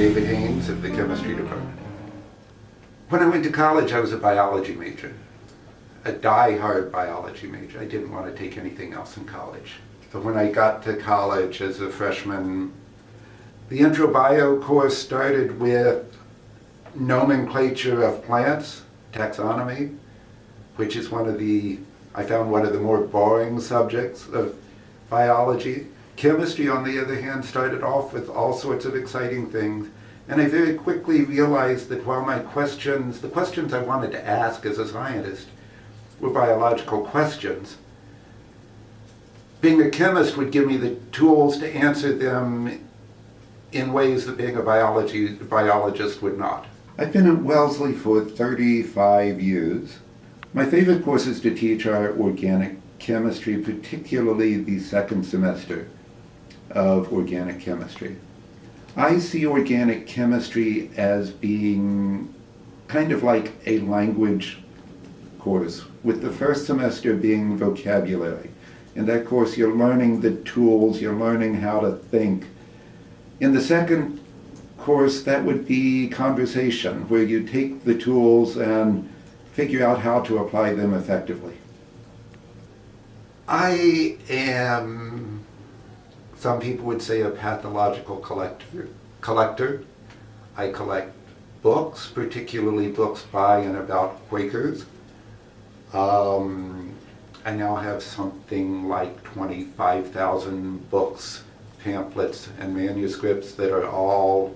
David Haynes of the chemistry department. When I went to college, I was a biology major, a die-hard biology major. I didn't want to take anything else in college. But when I got to college as a freshman, the intro bio course started with nomenclature of plants, taxonomy, which is I found one of the more boring subjects of biology. Chemistry, on the other hand, started off with all sorts of exciting things. And I very quickly realized that while the questions I wanted to ask as a scientist were biological questions, being a chemist would give me the tools to answer them in ways that being a biologist would not. I've been at Wellesley for 35 years. My favorite courses to teach are organic chemistry, particularly the second semester of organic chemistry. I see organic chemistry as being kind of like a language course, with the first semester being vocabulary. In that course, you're learning the tools, you're learning how to think. In the second course, that would be conversation, where you take the tools and figure out how to apply them effectively. I am, some people would say, a pathological collector. I collect books, particularly books by and about Quakers. I now have something like 25,000 books, pamphlets, and manuscripts that are all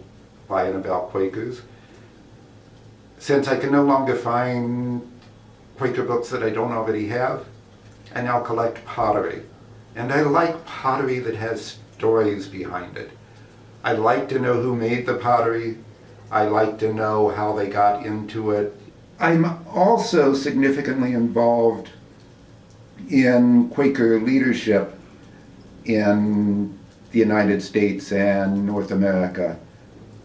by and about Quakers. Since I can no longer find Quaker books that I don't already have, I now collect pottery. And I like pottery that has stories behind it. I like to know who made the pottery. I like to know how they got into it. I'm also significantly involved in Quaker leadership in the United States and North America.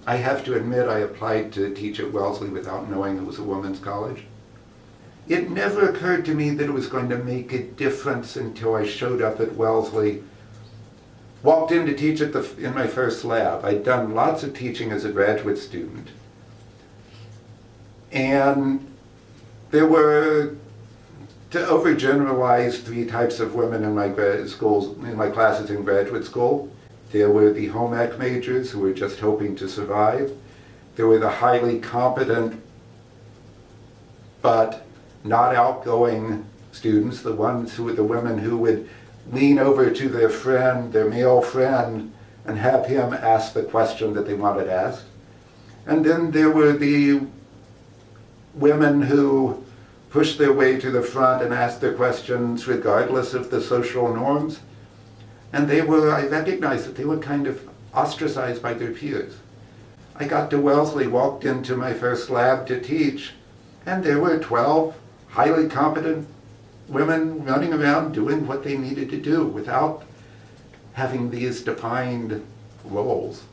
I have to admit, I applied to teach at Wellesley without knowing it was a women's college. It never occurred to me that it was going to make a difference until I showed up at Wellesley, walked in to teach in my first lab. I'd done lots of teaching as a graduate student. And there were, to overgeneralize, 3 types of women in my classes in graduate school. There were the home ec majors who were just hoping to survive. There were the highly competent but not outgoing students, the women who would lean over to their male friend, and have him ask the question that they wanted asked. And then there were the women who pushed their way to the front and asked their questions regardless of the social norms. And I recognized that they were kind of ostracized by their peers. I got to Wellesley, walked into my first lab to teach, and there were 12 highly competent women running around doing what they needed to do without having these defined roles.